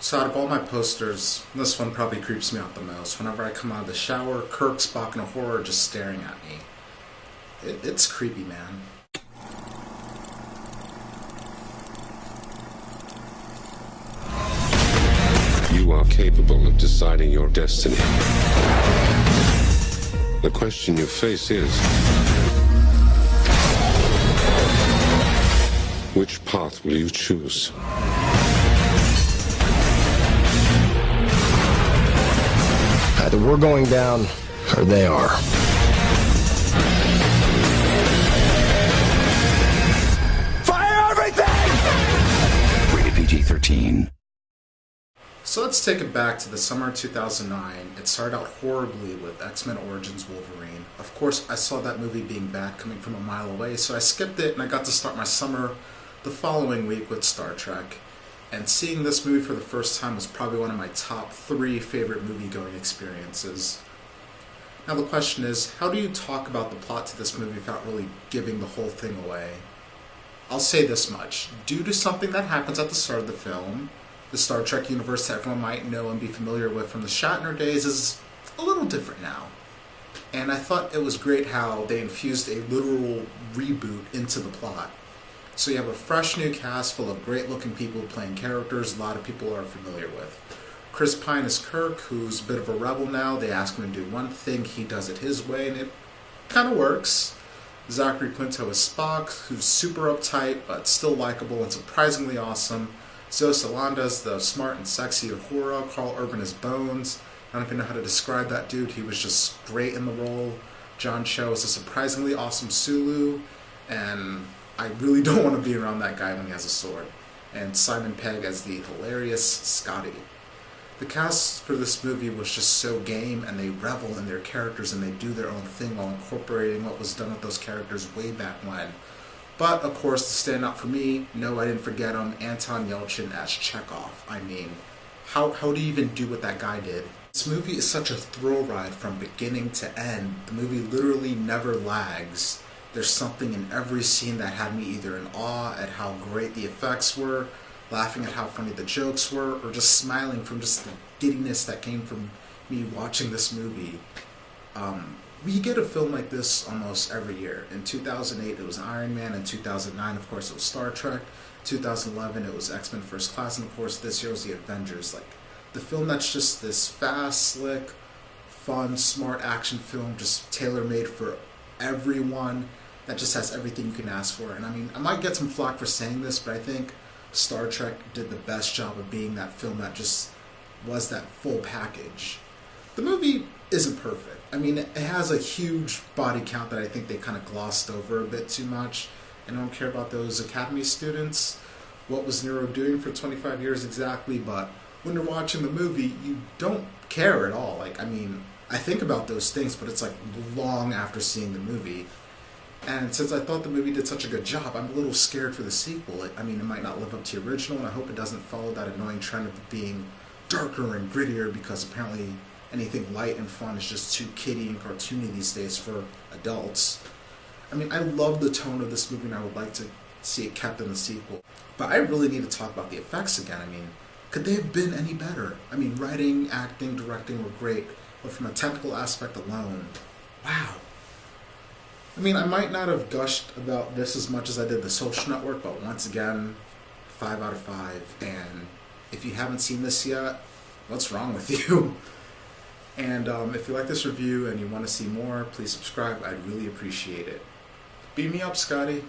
So out of all my posters, this one probably creeps me out the most. Whenever I come out of the shower, Kirk, Spock, and a horror just staring at me. It's creepy, man. You are capable of deciding your destiny. The question you face is, which path will you choose? Either we're going down, or they are. Fire everything! Rated PG-13. So let's take it back to the summer of 2009. It started out horribly with X-Men Origins Wolverine. Of course, I saw that movie being bad coming from a mile away, so I skipped it and I got to start my summer the following week with Star Trek. And seeing this movie for the first time was probably one of my top 3 favorite movie-going experiences. Now the question is, how do you talk about the plot to this movie without really giving the whole thing away? I'll say this much. Due to something that happens at the start of the film, the Star Trek universe that everyone might know and be familiar with from the Shatner days is a little different now. And I thought it was great how they infused a literal reboot into the plot. So you have a fresh new cast full of great-looking people playing characters a lot of people are familiar with. Chris Pine is Kirk, who's a bit of a rebel now. They ask him to do one thing, he does it his way, and it kind of works. Zachary Quinto is Spock, who's super uptight, but still likable and surprisingly awesome. Zoe Saldana is the smart and sexy Uhura. Carl Urban is Bones. I don't even know how to describe that dude. He was just great in the role. John Cho is a surprisingly awesome Sulu, and I really don't want to be around that guy when he has a sword. And Simon Pegg as the hilarious Scotty. The cast for this movie was just so game, and they revel in their characters and they do their own thing while incorporating what was done with those characters way back when. But, of course, the standout for me, no, I didn't forget him, Anton Yelchin as Chekhov. I mean, how do you even do what that guy did? This movie is such a thrill ride from beginning to end. The movie literally never lags. There's something in every scene that had me either in awe at how great the effects were, laughing at how funny the jokes were, or just smiling from just the giddiness that came from me watching this movie. We get a film like this almost every year. In 2008 it was Iron Man, in 2009 of course it was Star Trek, 2011 it was X-Men First Class, and of course this year was the Avengers. Like, the film that's just this fast, slick, fun, smart action film, just tailor-made for everyone, that just has everything you can ask for. And I mean, I might get some flack for saying this, but I think Star Trek did the best job of being that film that just was that full package. The movie isn't perfect. I mean, it has a huge body count that I think they kind of glossed over a bit too much. And I don't care about those Academy students. What was Nero doing for 25 years exactly? But when you're watching the movie, you don't care at all. Like, I mean, I think about those things, but it's like long after seeing the movie. And since I thought the movie did such a good job, I'm a little scared for the sequel. I mean, it might not live up to the original, and I hope it doesn't follow that annoying trend of being darker and grittier, because apparently anything light and fun is just too kiddie and cartoony these days for adults. I mean, I love the tone of this movie, and I would like to see it kept in the sequel. But I really need to talk about the effects again. I mean, could they have been any better? I mean, writing, acting, directing were great, but from a technical aspect alone, wow. I mean, I might not have gushed about this as much as I did The Social Network, but once again, 5 out of 5. And if you haven't seen this yet, what's wrong with you? And if you like this review and you want to see more, please subscribe. I'd really appreciate it. Beat me up, Scotty.